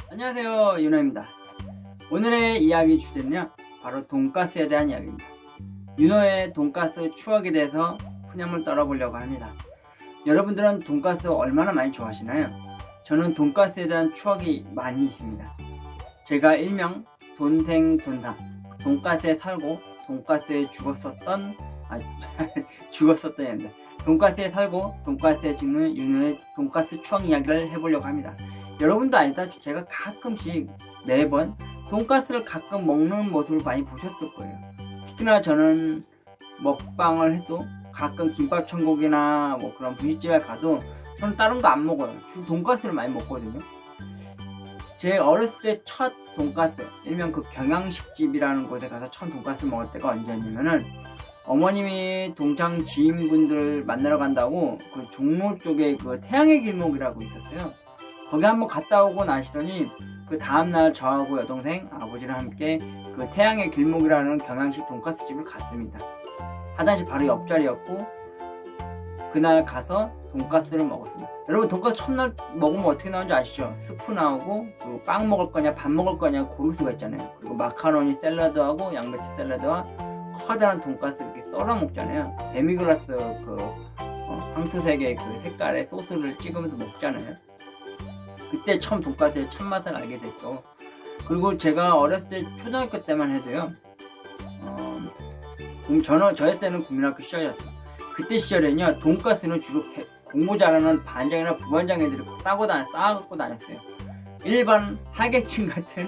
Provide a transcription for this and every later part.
안녕하세요, 윤호입니다. 오늘의 이야기 주제는요, 바로 돈가스에 대한 이야기입니다. 윤호의 돈가스 추억에 대해서 푸념을 떨어보려고 합니다. 여러분들은 돈가스 얼마나 많이 좋아하시나요? 저는 돈가스에 대한 추억이 많이 있습니다. 제가 일명 돈생돈사, 돈가스에 살고 돈가스에 죽었었던 죽었었던 애입니다. 돈가스에 살고 돈가스에 죽는 윤호의 돈가스 추억 이야기를 해보려고 합니다. 여러분도 아시다시피 제가 가끔씩 매번 돈가스를 가끔 먹는 모습을 많이 보셨을 거예요. 특히나 저는 먹방을 해도 가끔 김밥 천국이나 뭐 그런 분식집에 가도 저는 다른 거 안 먹어요. 주로 돈가스를 많이 먹거든요. 제 어렸을 때 첫 돈가스, 일명 그 경양식집이라는 곳에 가서 첫 돈가스 먹을 때가 언제였냐면은, 어머님이 동창 지인분들 만나러 간다고 그 종로 쪽에 그 태양의 길목이라고 있었어요. 거기 한번 갔다 오고 나시더니 그 다음날 저하고 여동생, 아버지랑 함께 그 태양의 길목이라는 경양식 돈가스 집을 갔습니다. 화장실 바로 옆자리였고, 그날 가서 돈가스를 먹었습니다. 여러분, 돈가스 첫날 먹으면 어떻게 나오는지 아시죠? 스프 나오고, 그리고 빵 먹을 거냐 밥 먹을 거냐 고를 수가 있잖아요. 그리고 마카로니 샐러드하고 양배추 샐러드와 커다란 돈가스 이렇게 썰어 먹잖아요. 데미글라스 황토색의 그 색깔의 소스를 찍으면서 먹잖아요. 그때 처음 돈가스의 참맛을 알게 됐죠. 그리고 제가 어렸을 때 초등학교 때만 해도요, 저희 때는 국민학교 시절이었어요. 그때 시절에는요, 돈가스는 주로 공부 잘하는 반장이나 부반장 애들이 싸갖고 다녔어요. 일반 하계층 같은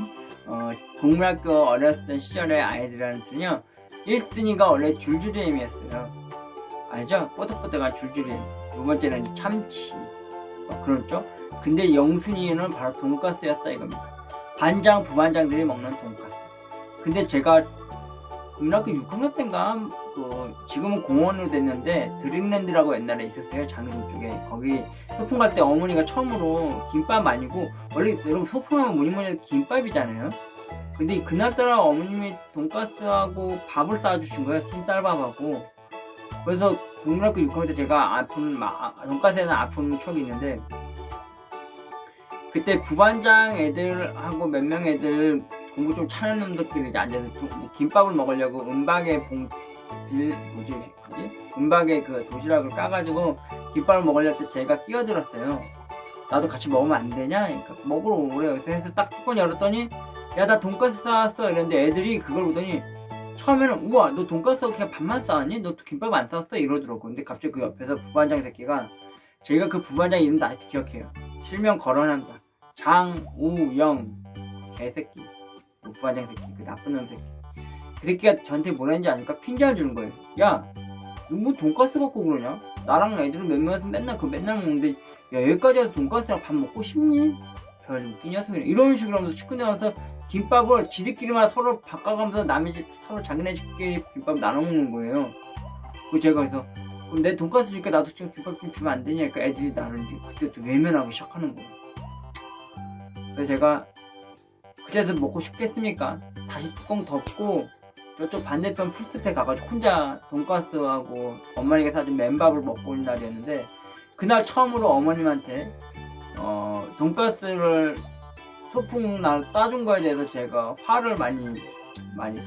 국민학교 어렸을 시절의 아이들한테는요, 1순위가 원래 줄줄이엠이었어요. 알죠? 뽀득뽀득한 줄줄이엠. 두 번째는 참치, 그렇죠? 근데 영순위는 바로 돈가스였다 이겁니다. 반장, 부반장들이 먹는 돈가스. 근데 제가 국민학교 6학년 때인가, 지금은 공원으로 됐는데 드림랜드라고 옛날에 있었어요. 장애동 쪽에. 거기 소풍 갈 때 어머니가 처음으로 김밥 아니고, 원래 여러분 소풍하면 뭐니뭐니 김밥이잖아요. 근데 그날따라 어머님이 돈가스하고 밥을 싸주신 거예요. 흰쌀밥하고. 그래서 국민학교 6학년 때 제가 돈가스에 대한 아픈 추억이 있는데, 그때 부반장 애들하고 몇 명 애들 공부 좀 차는 놈들끼리 앉아서 김밥을 먹으려고 은박에 은박에 그 도시락을 까가지고 김밥을 먹으려고 때 제가 끼어들었어요. 나도 같이 먹으면 안 되냐? 그러니까 먹으러 오래요. 그래서 딱 뚜껑 열었더니, 야, 나 돈가스 싸왔어. 이랬는데 애들이 그걸 보더니 처음에는, 우와, 너 돈가스 그냥 밥만 싸왔니? 너 김밥 안 싸웠어? 이러더라고. 근데 갑자기 그 옆에서 부반장 새끼가, 제가 그 부반장 이름도 아직도 기억해요. 실명 거론합니다. 장우영 개새끼, 그 부반장 새끼, 그 나쁜 놈 새끼. 그 새끼가 저한테 뭐라 했는지 아니까 핀잔을 주는 거예요. 야, 너 뭐 돈가스 갖고 그러냐? 나랑 애들은 몇 명이서 맨날 먹는데, 야, 여기까지 와서 돈가스랑 밥 먹고 싶니? 별 웃긴 녀석이네. 이런 식으로 하면서 식구들 와서 김밥을 지들끼리만 서로 바꿔가면서 남의 집 서로 자기네끼리 김밥 나눠 먹는 거예요. 그 제가 그래서, 그럼 내 돈가스 주니까 나도 좀 김밥 좀 주면 안 되냐? 그러니까 애들이 나를 그때부터 외면하기 시작하는 거예요. 그래서 제가, 그때도 먹고 싶겠습니까? 다시 뚜껑 덮고 저쪽 반대편 풀숲에 가가지고 혼자 돈가스하고 엄마에게 사준 맨밥을 먹고 온 날이었는데, 그날 처음으로 어머님한테 돈가스를 소풍 날 싸준 거에 대해서 제가 화를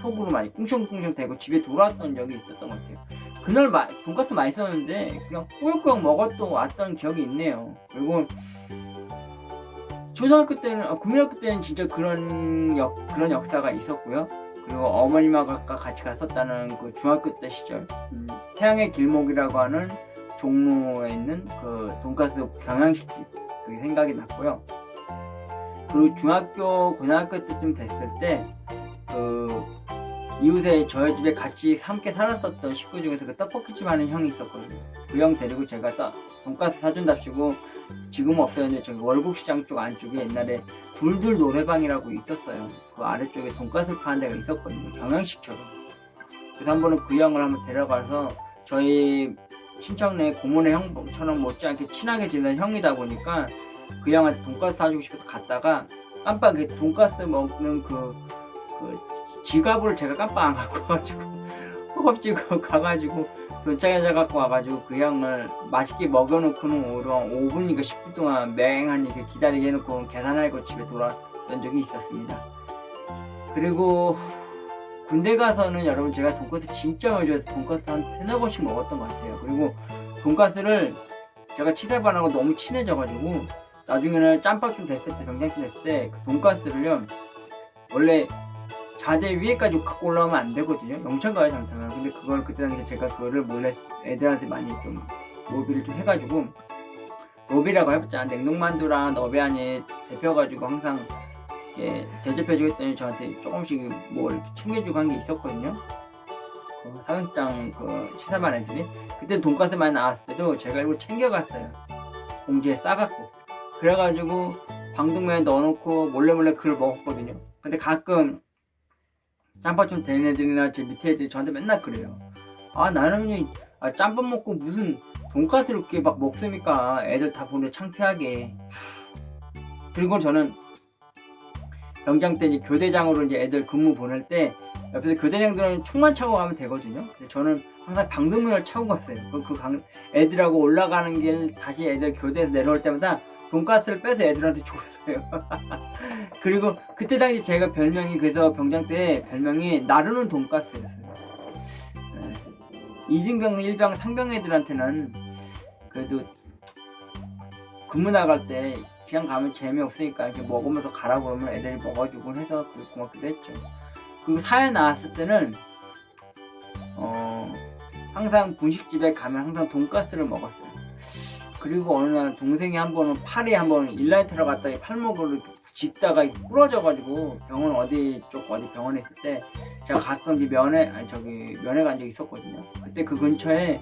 속으로 많이 꿍시렁꿍시렁 대고 집에 돌아왔던 적이 있었던 것 같아요. 그날 돈가스 맛있었는데 그냥 꾸역꾸역 먹었던 왔던 기억이 있네요. 그리고 초등학교 때는, 국민학교 때는 진짜 그런 역사가 있었고요. 그리고 어머님하고 같이 갔었다는 그 중학교 때 시절, 태양의 길목이라고 하는 종로에 있는 그 돈가스 경양식집, 그게 생각이 났고요. 그리고 중학교, 고등학교 때쯤 됐을 때, 이웃에 저희 집에 같이 함께 살았었던 식구 중에서 그 떡볶이집 하는 형이 있었거든요. 그 형 데리고 제가 돈가스 사준답시고, 지금은 없어졌는데 저기 월곡시장 쪽 안쪽에 옛날에 둘둘 노래방이라고 있었어요. 그 아래쪽에 돈가스 파는 데가 있었거든요. 경양식처럼. 그래서 한 번은 그 형을 한번 데려가서, 저희 친척네 고모네 형처럼 못지않게 친하게 지내는 형이다 보니까 그 형한테 돈가스 사주고 싶어서 갔다가 깜빡 돈가스 먹는 그 지갑을 제가 깜빡 안 갖고 와가지고 허겁지겁 가가지고 도착해서 갖고 와가지고 그 형을 맛있게 먹여놓고는 오히려 5분인가 10분 동안 맹하니 기다리게 해놓고 계산하고 집에 먹었던 적이 있었습니다. 그리고 군대 가서는 여러분 제가 돈가스 진짜 많이 좋아해서 돈가스 한 3-4번씩 먹었던 것 같아요. 그리고 돈가스를 제가 치사반하고 너무 친해져가지고 나중에는 짬밥 좀 됐을 때, 병장쯤 됐을 때 그 돈가스를요, 원래 자대 위에까지 갖고 올라오면 안 되거든요. 영천 가요 잘못하면. 근데 그걸 그때 당시에 제가 그거를 몰래 애들한테 많이 좀 로비를 좀 해가지고, 로비라고 해봤자 냉동만두랑 너베 안에 데펴가지고 항상 이렇게 대접해주고 했더니 저한테 조금씩 뭘 이렇게 챙겨주고 한 게 있었거든요. 그 사육장 그 치사반 애들이 그때 돈가스 많이 나왔을 때도 제가 일부러 챙겨갔어요. 봉지에 싸갖고. 그래가지고 방독면에 넣어놓고 몰래 그걸 먹었거든요. 근데 가끔 짬밥 좀 되는 애들이나 제 밑에 애들이 저한테 맨날 그래요. 아, 나는 짬밥 먹고 무슨 돈가스를 이렇게 막 먹습니까? 애들 다 보는데 창피하게. 그리고 저는 병장 때 이제 교대장으로 이제 애들 근무 보낼 때 옆에서 교대장들은 총만 차고 가면 되거든요. 근데 저는 항상 방독면을 차고 갔어요. 애들하고 올라가는 길 다시 애들 교대에서 내려올 때마다 돈가스를 빼서 애들한테 줬어요. 그리고 그때 당시 제가 별명이, 그래서 병장 때 별명이 나르는 돈가스였어요. 2등병, 1병, 상병 애들한테는 그래도 근무 나갈 때 그냥 가면 재미없으니까 이렇게 먹으면서 가라고 그러면 애들이 먹어주곤 해서 고맙기도 했죠. 그리고 사회 나왔을 때는 항상 분식집에 가면 항상 돈가스를 먹었어요. 그리고 어느 날 동생이 한 번은 팔에 한번 일라이트러 갔다가 팔목을 짚다가 부러져가지고 병원 어디 병원에 있을 때 제가 가끔 이제 면회 간 적이 있었거든요. 그때 그 근처에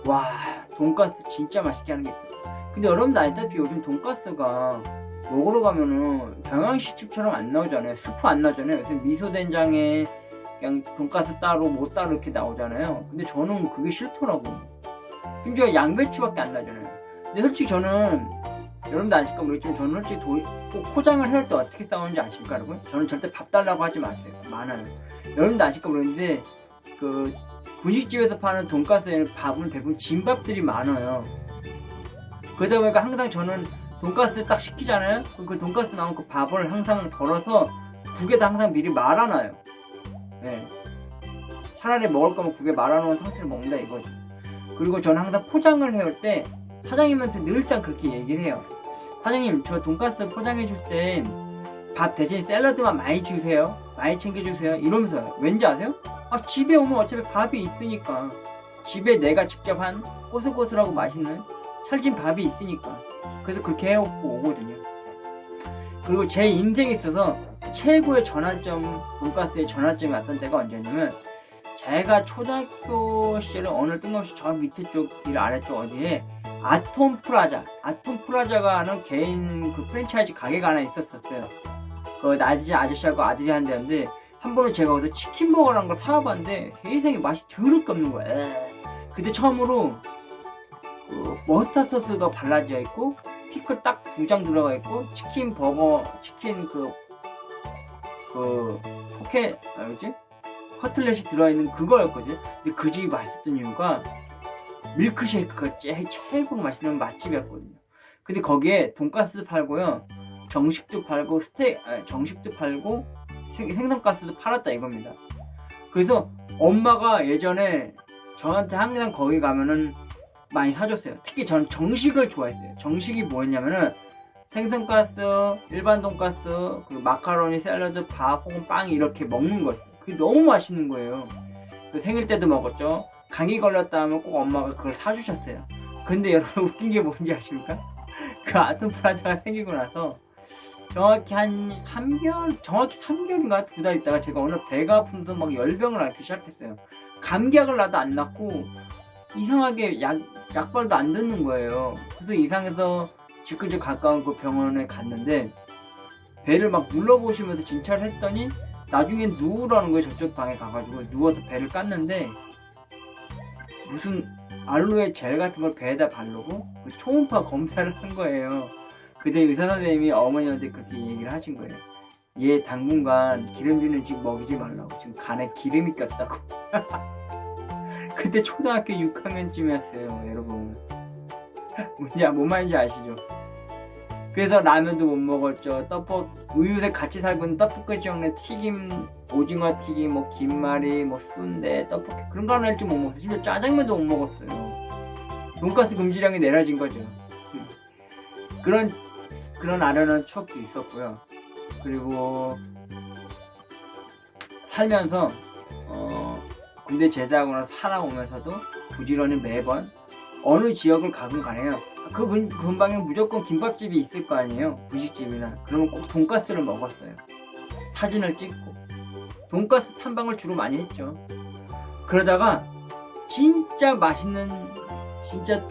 와, 돈가스 진짜 맛있게 하는 게 있어요. 근데 여러분들 알다시피 요즘 돈가스가 먹으러 가면은 경양식집처럼 안 나오잖아요. 스프 안 나오잖아요. 요새 미소된장에 그냥 돈가스 따로 뭐 따로 이렇게 나오잖아요. 근데 저는 그게 싫더라고요. 심지어 양배추밖에 안 나잖아요. 근데 솔직히 저는, 여러분들 아실까 모르겠지만 저는 솔직히 꼭 포장을 해올 때 어떻게 싸우는지 아십니까 여러분? 저는 절대 밥 달라고 하지 마세요. 많아요. 여러분들 아실까 모르겠는데 그 분식집에서 파는 돈가스에는 밥은 대부분 진밥들이 많아요. 그러다 보니까 항상 저는 돈가스 딱 시키잖아요. 그 돈가스 나온 그 밥을 항상 덜어서 국에다 항상 미리 말아놔요. 네. 차라리 먹을 거면 국에 말아놓은 상태로 먹는다 이거죠. 그리고 저는 항상 포장을 해올 때 사장님한테 늘상 그렇게 얘기를 해요. 사장님, 저 돈가스 포장해 줄 때 밥 대신 샐러드만 많이 주세요. 많이 챙겨주세요. 이러면서요. 왠지 아세요? 집에 오면 어차피 밥이 있으니까. 집에 내가 직접 한 꼬슬꼬슬하고 맛있는 찰진 밥이 있으니까. 그래서 그렇게 해오고 오거든요. 그리고 제 인생에 있어서 최고의 전환점, 돈가스의 전환점이 왔던 때가 언제냐면, 제가 초등학교 시절에 어느 뜬금없이 저 밑에 쪽 길 아래쪽 어디에 아톰프라자가 하는 개인 그 프랜차이즈 가게가 하나 있었어요. 그 아저씨하고 아들이 한 데였는데, 한 번은 제가 거기서 치킨버거라는 걸 사와봤는데 세상에 맛이 더럽게 없는 거야. 그때 처음으로 그 머스타드 소스가 발라져 있고 피클 딱 2장 들어가 있고 치킨 커틀렛이 들어있는 그거였거든요. 근데 그 집이 맛있었던 이유가 밀크쉐이크가 최고로 맛있는 맛집이었거든요. 근데 거기에 돈가스 팔고요, 정식도 팔고 정식도 팔고 생선가스도 팔았다 이겁니다. 그래서 엄마가 예전에 저한테 항상 거기 가면은 많이 사줬어요. 특히 전 정식을 좋아했어요. 정식이 뭐였냐면은 생선가스, 일반 돈가스, 그리고 마카로니, 샐러드, 밥 혹은 빵 이렇게 먹는 거였어요. 그게 너무 맛있는 거예요. 그 생일 때도 먹었죠. 감기 걸렸다 하면 꼭 엄마가 그걸 사주셨어요. 근데 여러분 웃긴 게 뭔지 아십니까? 그 아톰프라자가 생기고 나서 정확히 한 3개월인가 2달 있다가 제가 어느 배가 아프면서 막 열병을 앓기 시작했어요. 감기약을 놔도 안 낫고 이상하게 약발도 안 듣는 거예요. 그래서 이상해서 집 근처 가까운 그 병원에 갔는데 배를 막 눌러보시면서 진찰을 했더니 나중에 누우라는 거예요. 저쪽 방에 가가지고 누워서 배를 깠는데 무슨 알로에 젤 같은 걸 배에다 바르고 그 초음파 검사를 한 거예요. 그때 의사선생님이 어머니한테 그렇게 얘기를 하신 거예요. 얘 당분간 기름진 음식 먹이지 말라고. 지금 간에 기름이 꼈다고. 그때 초등학교 6학년쯤이었어요 여러분. 뭔 말인지 아시죠? 그래서 라면도 못 먹었죠. 우유새 같이 살고 있는 떡볶이 종류 튀김, 오징어 튀김, 뭐 김말이, 뭐 순대, 떡볶이 그런 거 하나 못 먹었어요. 심지어 짜장면도 못 먹었어요. 돈가스 금지량이 내려진 거죠. 그런 아련한 추억도 있었고요. 그리고 살면서 군대 제대하고 나서 살아오면서도 부지런히 매번 어느 지역을 가건 가네요. 그 근방에 무조건 김밥집이 있을 거 아니에요. 분식집이나. 그러면 꼭 돈가스를 먹었어요. 사진을 찍고 돈가스 탐방을 주로 많이 했죠. 그러다가 진짜 맛있는, 진짜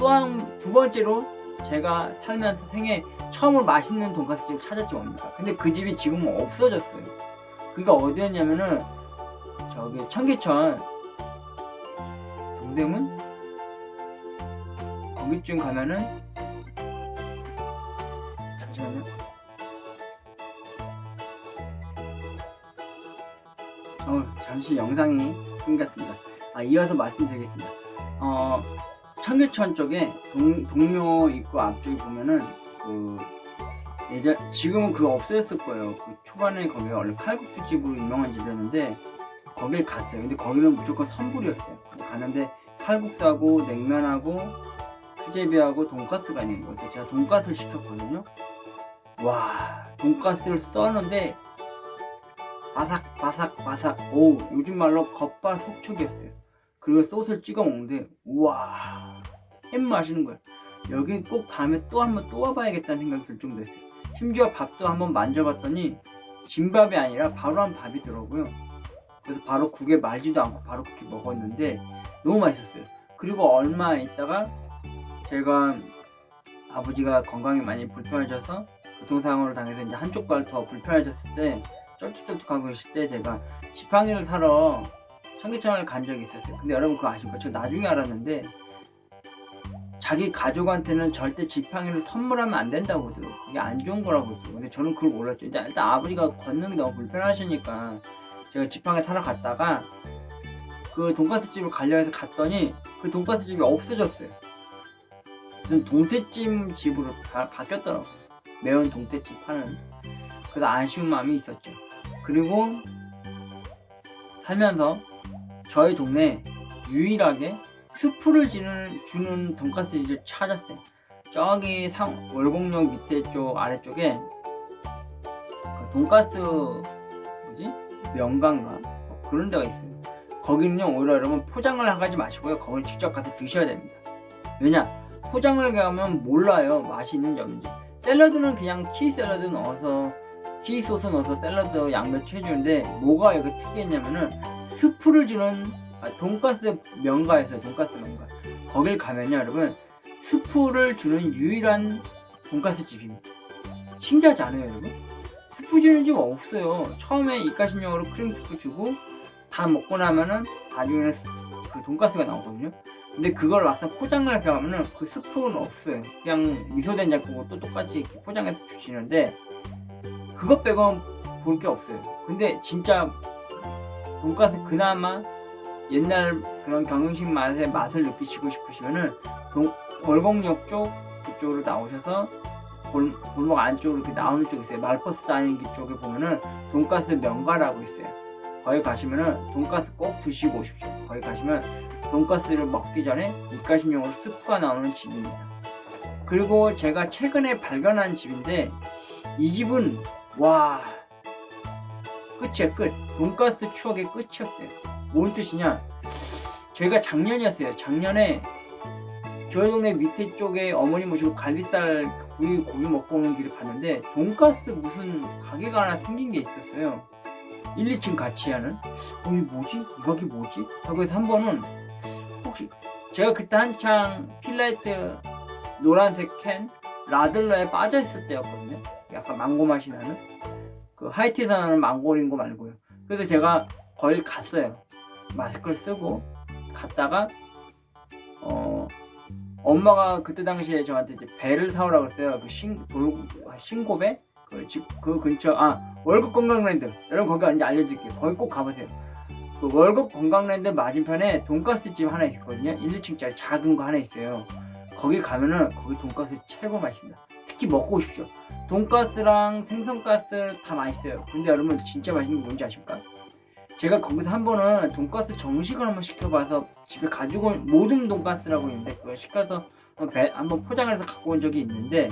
두 번째로 제가 살면서 생애 처음으로 맛있는 돈가스 집을 찾았지 뭡니까. 근데 그 집이 지금은 없어졌어요. 그게 어디였냐면은 저기 청계천 동대문 거기쯤 가면은, 잠시만요. 잠시 영상이 끊겼습니다. 이어서 말씀드리겠습니다. 청계천 쪽에 동묘 입구 앞쪽에 보면은 지금은 그거 없어졌을 거예요. 그 초반에 거기가 원래 칼국수 집으로 유명한 집이었는데 거길 갔어요. 근데 거기는 무조건 선불이었어요. 가는데 칼국수하고 냉면하고 수제비하고 돈가스가 있는 거예요. 제가 돈가스를 시켰거든요. 와, 돈가스를 써는데 바삭바삭. 오, 요즘 말로 겉바속촉이었어요. 그리고 소스를 찍어 먹는데 우와, 햄 마시는 거예요. 여기 꼭 다음에 또 와봐야겠다는 생각이 들 정도였어요. 심지어 밥도 한번 만져봤더니 진밥이 아니라 바로 한 밥이더라고요. 그래서 바로 국에 말지도 않고 바로 그렇게 먹었는데 너무 맛있었어요. 그리고 얼마 있다가 제가 아버지가 건강이 많이 불편해져서 교통사고를 당해서 이제 한쪽 발 더 불편해졌을 때, 쩔뚝쩔뚝하고 계실 때 제가 지팡이를 사러 청계천을 간 적이 있었어요. 근데 여러분 그거 아십니까? 저 나중에 알았는데 자기 가족한테는 절대 지팡이를 선물하면 안 된다고 하더라고요. 그게 안 좋은 거라고 하더라고요. 근데 저는 그걸 몰랐죠. 일단 아버지가 걷는 게 너무 불편하시니까 제가 지팡이 사러 갔다가 그 돈가스 집을 가려 해서 갔더니 그 돈가스 집이 없어졌어요. 무슨 동태찜 집으로 바뀌었더라고요. 매운 동태찜 파는. 그래서 아쉬운 마음이 있었죠. 그리고 살면서 저희 동네에 유일하게 스프를 주는 돈가스 집을 찾았어요. 저기 월곡역 밑에 쪽 아래쪽에 그 돈가스 명가인가 그런 데가 있어요. 거기는요 오히려 여러분 포장을 하지 마시고요, 거기는 직접 가서 드셔야 됩니다. 왜냐, 포장을 가면 몰라요 맛이 있는 점인지. 샐러드는 그냥 키 샐러드 넣어서 키 소스 넣어서 샐러드 양배추 해주는데 뭐가 여기 특이했냐면은 스프를 주는 돈가스 명가에서 돈가스 명가, 거길 가면요 여러분 스프를 주는 유일한 돈가스 집입니다. 신기하지 않아요 여러분? 스프 주는 집 없어요. 처음에 입가심용으로 크림 스프 주고 다 먹고 나면은 나중에는 그 돈가스가 나오거든요. 근데 그걸 막상 포장을 하게 하면은 그 스프는 없어요. 그냥 미소된장국으로 또 똑같이 이렇게 포장해서 주시는데 그것 빼고는 볼 게 없어요. 근데 진짜 돈가스 그나마 옛날 그런 경영식 맛을 느끼시고 싶으시면은 월곡역 그쪽으로 나오셔서 골목 안쪽으로 이렇게 나오는 쪽이 있어요. 말버스 다니는 길 쪽에 보면은 돈가스 명가라고 있어요. 거기 가시면은 돈가스 꼭 드시고 오십시오. 거기 가시면 돈가스를 먹기 전에 입가심용으로 스프가 나오는 집입니다. 그리고 제가 최근에 발견한 집인데 이 집은 와 끝이에요. 끝. 돈가스 추억의 끝이었어요. 뭔 뜻이냐, 제가 작년이었어요. 작년에 저희 동네 밑에 쪽에 어머니 모시고 갈비살 고기 먹고 오는 길을 봤는데 돈가스 무슨 가게가 하나 생긴 게 있었어요. 1, 2층 같이 하는. 이게 뭐지? 이 가게 뭐지? 하고 해서 한 번은 혹시 제가 그때 한창 필라이트 노란색 캔 라들러에 빠져있을 때였거든요. 약간 망고 맛이 나는 그 하이티에서 나는 망고린 거 말고요. 그래서 제가 거길 갔어요. 마스크를 쓰고 갔다가 엄마가 그때 당시에 저한테 이제 배를 사오라고 했어요. 그 신고배 그 근처 월곡 건강랜드, 여러분 거기 어딘지 알려드릴게요. 거기 꼭 가보세요. 그 월곡 건강랜드 맞은편에 돈가스 집 하나 있거든요. 1, 2층짜리 작은 거 하나 있어요. 거기 가면은 거기 돈가스 최고 맛있습니다. 특히 먹고 오십시오. 돈가스랑 생선가스 다 맛있어요. 근데 여러분 진짜 맛있는 게 뭔지 아십니까? 제가 거기서 한 번은 돈가스 정식을 한번 시켜봐서 집에 가지고 온 모든 돈가스라고 있는데 그걸 시켜서 한번 포장을 해서 갖고 온 적이 있는데,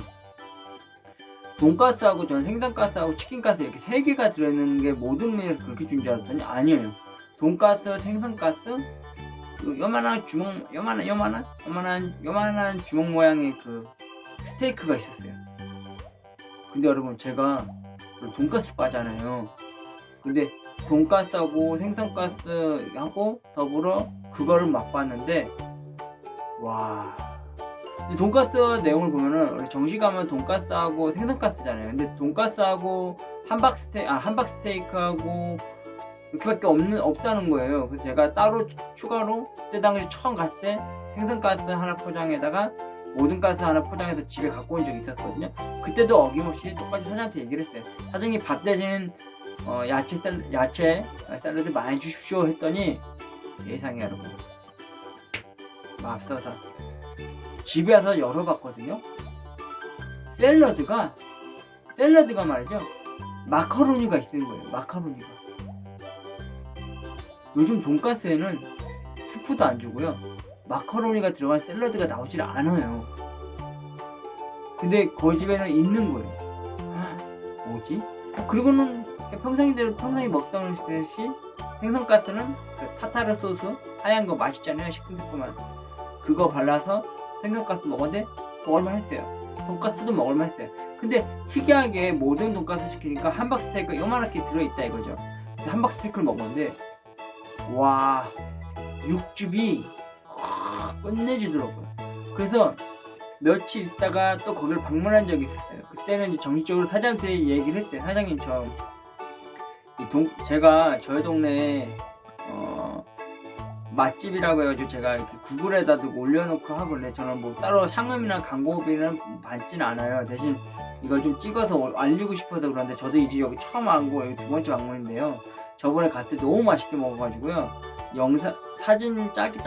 돈가스하고 전 생선가스하고 치킨가스 이렇게 3개가 들어있는 게 모든 메뉴에서 그렇게 준 줄 알았더니 아니에요. 돈가스, 생선가스, 요만한 주먹 모양의 그 스테이크가 있었어요. 근데 여러분 제가 돈가스 빠잖아요. 근데 돈가스하고 생선가스하고 더불어 그거를 맛봤는데, 와. 돈가스 내용을 보면은 원래 정식 하면 돈가스하고 생선가스잖아요. 근데 돈가스하고 함박 스테이크하고 이렇게밖에 없다는 거예요. 그래서 제가 따로 추가로 그때 당시 처음 갔을 때 생선가스 하나 포장에다가 모든 가스 하나 포장해서 집에 갖고 온 적이 있었거든요. 그때도 어김없이 똑같이 사장한테 얘기를 했어요. 사장님 밥 대신 야채 샐러드 많이 주십시오 했더니 세상에 여러분, 맙소사 집에 와서 열어봤거든요. 샐러드가 말이죠, 마카로니가 있는 거예요. 마카로니가. 요즘 돈가스에는 스프도 안 주고요, 마카로니가 들어간 샐러드가 나오질 않아요. 근데 그 집에는 있는 거예요. 뭐지? 그리고는 평상시 먹던 듯이 생선가스는 그 타타르 소스 하얀 거 맛있잖아요. 시큼시큼한 그거 발라서 생선가스 먹었는데 먹을만 했어요. 돈가스도 먹을만 했어요. 근데 특이하게 모든 돈가스 시키니까 함박 스테이크 요만하게 들어있다 이거죠. 함박 스테이크를 먹었는데 와, 육즙이 끝내주더라고요. 그래서 며칠 있다가 또 거기를 방문한 적이 있었어요. 그때는 이제 정식적으로 사장한테 얘기를 했대요. 사장님, 제가 저희 동네에 맛집이라고 해가지고 제가 이렇게 구글에다 올려놓고 하길래 저는 뭐 따로 상금이나 광고비는 받진 않아요. 대신 이걸 좀 찍어서 알리고 싶어서 그런데 저도 이제 여기 처음 왔고 여기 2번째 방문인데요. 저번에 갔을 때 너무 맛있게 먹어가지고요. 사진 짧게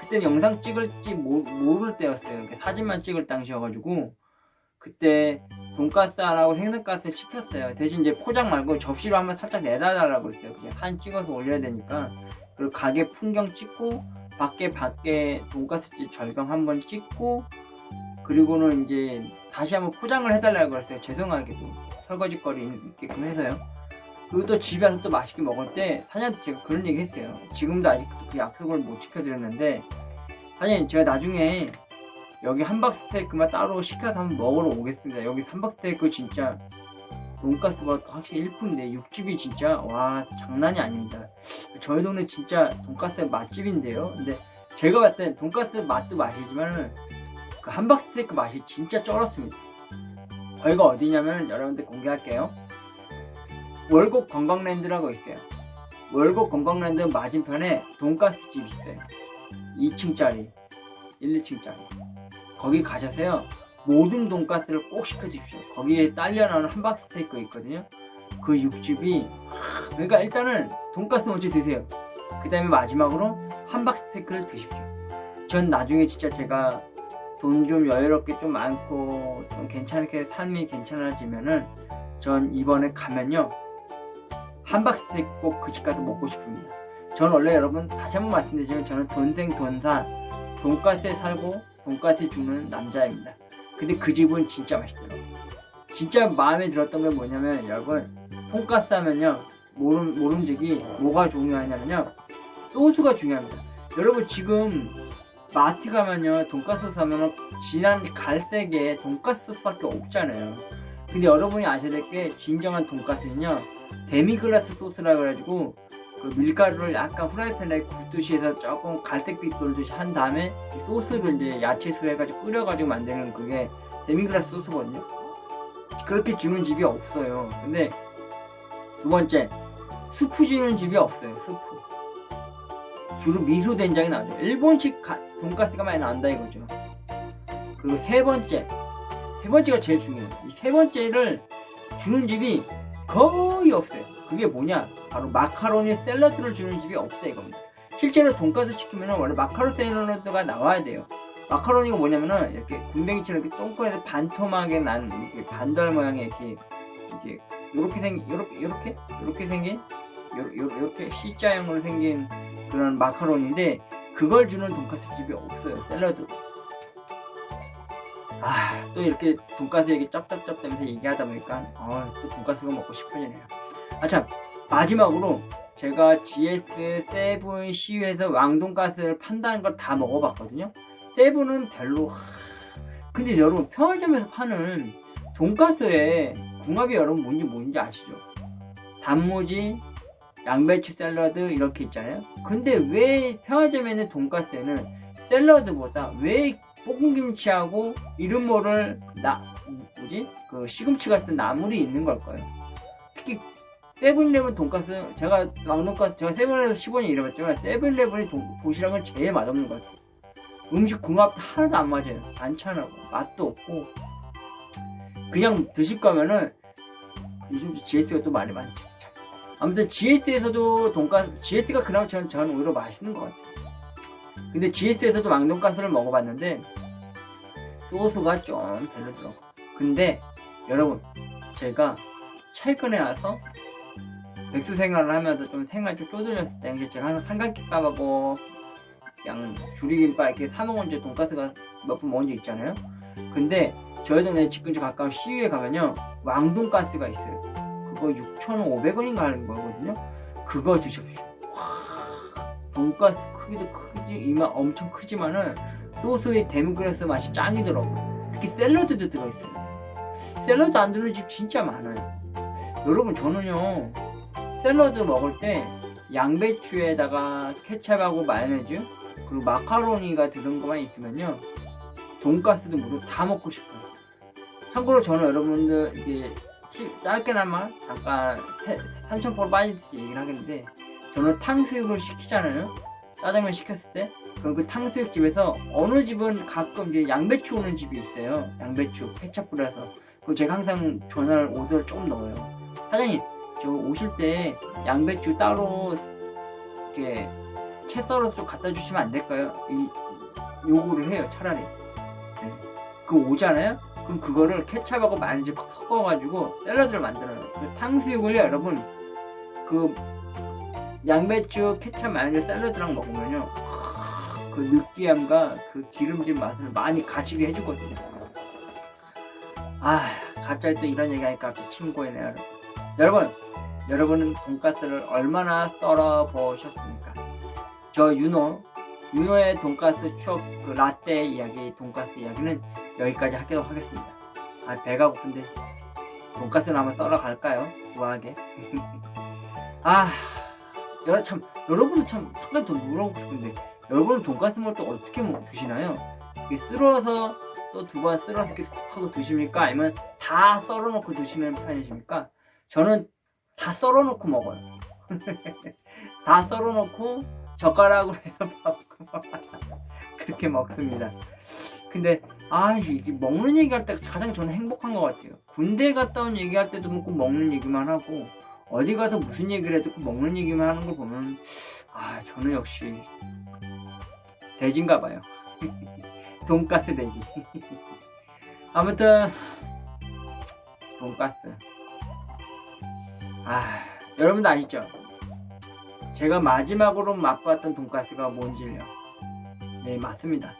그때는 영상 찍을지 모를 때였어요. 사진만 찍을 당시여가지고 그때 돈가스 하나하고 생선가스 시켰어요. 대신 이제 포장 말고 접시로 한번 살짝 내다달라고 그랬어요. 그냥 사진 찍어서 올려야 되니까. 그리고 가게 풍경 찍고 밖에 돈가스집 절경 한번 찍고, 그리고는 이제 다시 한번 포장을 해달라고 그랬어요. 죄송하게도 설거지거리 있게끔 해서요. 그리고 또 집에 와서 또 맛있게 먹을 때 사장한테 제가 그런 얘기 했어요. 지금도 아직도 그 약속을 못 지켜드렸는데, 사장님 제가 나중에 여기 함박 스테이크만 따로 시켜서 한번 먹으러 오겠습니다. 여기 함박 스테이크 진짜 돈가스보다 확실히 일품인데 육즙이 진짜 와 장난이 아닙니다. 저희 동네 진짜 돈가스 맛집인데요. 근데 제가 봤을 땐 돈가스 맛도 맛이지만 그 함박 스테이크 맛이 진짜 쩔었습니다. 거기가 어디냐면 여러분들 공개할게요. 월곡 관광랜드라고 있어요. 월곡 관광랜드 맞은편에 돈가스 집이 있어요. 2층짜리 1, 2층짜리 거기 가셔서요 모든 돈가스를 꼭 시켜주십시오. 거기에 딸려 나오는 함박 스테이크 있거든요. 그 육즙이 그러니까 일단은 돈가스 먼저 드세요. 그 다음에 마지막으로 함박 스테이크를 드십시오. 전 나중에 진짜 제가 돈 좀 여유롭게 좀 많고 좀 괜찮게 삶이 괜찮아지면은 전 이번에 가면요 함박 스테이크 꼭 그 집 가서 먹고 싶습니다. 전 원래 여러분 다시 한번 말씀드리지만 저는 돈생돈사 돈가스에 살고 돈가스에 죽는 남자입니다. 근데 그 집은 진짜 맛있더라고요. 진짜 마음에 들었던 게 뭐냐면 여러분 돈가스 하면요 모름지기 뭐가 중요하냐면요 소스가 중요합니다. 여러분 지금 마트 가면요 돈가스 사면은 진한 갈색의 돈가스 소스밖에 없잖아요. 근데 여러분이 아셔야 될 게 진정한 돈가스는요 데미글라스 소스라고 해가지고 그 밀가루를 약간 후라이팬에 굽듯이 해서 조금 갈색빛 돌듯이 한 다음에 소스를 이제 야채수 해가지고 끓여가지고 만드는 그게 데미글라스 소스거든요. 그렇게 주는 집이 없어요. 근데 두 번째 스프 주는 집이 없어요. 스프 주로 미소 된장이 나오죠. 일본식 돈가스가 많이 나온다 이거죠. 그리고 세 번째가 제일 중요해요. 이 세 번째를 주는 집이 거의 없어요. 그게 뭐냐? 바로 마카로니 샐러드를 주는 집이 없다 이겁니다. 실제로 돈가스 시키면 원래 마카로니 샐러드가 나와야 돼요. 마카로니가 뭐냐면은 이렇게 군뱅이처럼 이렇게 똥꼬에서 반토막에 난 이렇게 반달 모양의 이렇게 생긴 이렇게 C자형으로 생긴 그런 마카로니인데, 그걸 주는 돈가스 집이 없어요. 샐러드. 또 이렇게 돈가스 얘기 짭짭짭 되면서 얘기하다 보니까 또 돈가스가 먹고 싶어지네요. 참, 마지막으로 제가 GS 세븐 CU에서 왕돈가스를 판다는 걸 다 먹어봤거든요. 세븐은 별로. 근데 여러분, 편의점에서 파는 돈가스에 궁합이 여러분 뭔지 아시죠? 단무지, 양배추 샐러드 이렇게 있잖아요. 근데 왜 편의점에는 돈가스에는 샐러드보다 왜 볶음김치하고 이름 모를 그 시금치 같은 나물이 있는 걸까요? 특히 세븐일레븐 돈가스, 제가 세븐일레븐에서 15년 일해봤지만 세븐일레븐의 도시락은 제일 맛없는 것 같아요. 음식 궁합도 하나도 안 맞아요. 반찬하고 맛도 없고. 그냥 드실 거면은 요즘 GS가 또 말이 많죠. 아무튼 GS에서도 GS가 그나마 저는 오히려 맛있는 것 같아요. 근데 GS에서도 왕돈가스를 먹어봤는데 소스가 좀 별로더라고요. 근데 여러분, 제가 최근에 와서 백수 생활을 하면서 좀 생활이 좀 쪼들렸을 때 제가 항상 삼각김밥하고 그냥 줄이김밥 이렇게 사먹은 적 돈가스가 몇 번 먹은 적 있잖아요. 근데 저희 동네 집 근처 가까운 CU에 가면요, 왕돈가스가 있어요. 그거 6,500원인가 하는 거거든요. 그거 드셔보세요. 돈가스 크기도 이만 엄청 크지만은 소스의 데미그라스 맛이 짱이더라고요. 특히 샐러드도 들어있어요. 샐러드 안 들어있는 집 진짜 많아요. 여러분, 저는요 샐러드 먹을 때 양배추에다가 케찹하고 마요네즈 그리고 마카로니가 들은 것만 있으면요, 돈가스도 모두 다 먹고 싶어요. 참고로 저는 여러분들 이게 짧게나마 잠깐 삼천포로 빠지듯이 얘기를 하겠는데, 저는 탕수육을 시키잖아요. 짜장면 시켰을 때. 그럼 그 탕수육집에서 어느 집은 가끔 이제 양배추 오는 집이 있어요. 양배추 케첩 뿌려서. 그럼 제가 항상 전화를 오더를 조금 넣어요. 사장님, 저 오실 때 양배추 따로 이렇게 채 썰어서 좀 갖다 주시면 안 될까요? 요구를 해요, 차라리. 네. 그거 오잖아요? 그럼 그거를 케찹하고 마요네즈 섞어가지고 샐러드를 만들어요. 그 탕수육을요, 여러분, 그 양배추 케찹 마요네즈 샐러드랑 먹으면요, 그 느끼함과 그 기름진 맛을 많이 가시게 해주거든요. 갑자기 또 이런 얘기 하니까 또 침 고이네요. 여러분은 돈가스를 얼마나 썰어 보셨습니까? 저 윤호의 돈가스 추억, 그 라떼 이야기, 돈가스 이야기는 여기까지 하도록 하겠습니다. 배가 고픈데 돈가스를 한번 썰어 갈까요? 우아하게. 여러분은 참 한 가지 더 물어보고 싶은데, 여러분은 돈가스 먹을 때 어떻게 드시나요? 이게 쓸어서 또 두 번 쓸어서 이렇게 콕 하고 드십니까? 아니면 다 썰어놓고 드시는 편이십니까? 저는 다 썰어놓고 먹어요. 다 썰어놓고 젓가락으로 해서 그렇게 먹습니다. 근데 이게 먹는 얘기할 때 가장 저는 행복한 것 같아요. 군대 갔다 온 얘기할 때도 꼭 먹는 얘기만 하고, 어디 가서 무슨 얘기를 해도 꼭 먹는 얘기만 하는 걸 보면 저는 역시 돼지인가 봐요. 돈가스 돼지. 아무튼 돈가스, 여러분도 아시죠? 제가 마지막으로 맛봤던 돈가스가 뭔지요? 네, 맞습니다.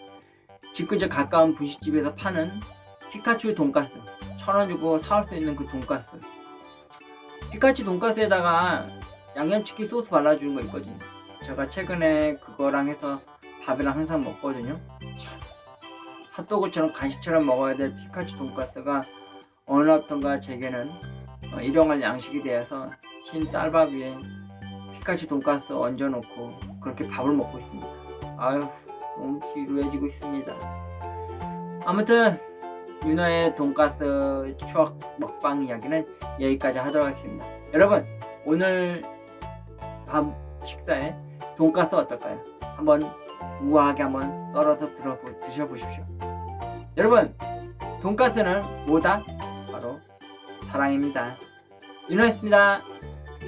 집 근처 가까운 분식집에서 파는 피카츄 돈가스, 1,000원 주고 사올 수 있는 그 돈가스. 피카츄 돈가스에다가 양념치킨 소스 발라주는 거 있거든요. 제가 최근에 그거랑 해서 밥이랑 항상 먹거든요. 핫도그처럼 간식처럼 먹어야 될 피카츄 돈가스가 어느 날부턴가 제게는 일용할 양식이 되어서 흰 쌀밥 위에 피카츄 돈가스 얹어놓고 그렇게 밥을 먹고 있습니다. 너무 지루해지고 있습니다. 아무튼 윤호의 돈가스 추억 먹방 이야기는 여기까지 하도록 하겠습니다. 여러분, 오늘 밤 식사에 돈가스 어떨까요? 한번 우아하게 한번 썰어서 드셔보십시오. 여러분, 돈가스는 뭐다? 바로 사랑입니다. 윤호였습니다.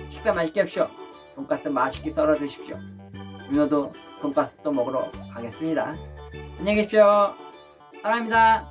식사 맛있게 하십시오. 돈가스 맛있게 썰어 드십시오. 윤호도 돈가스 또 먹으러 가겠습니다. 안녕히 계십시오. 사랑합니다.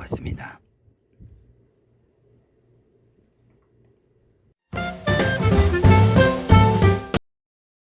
있습니다.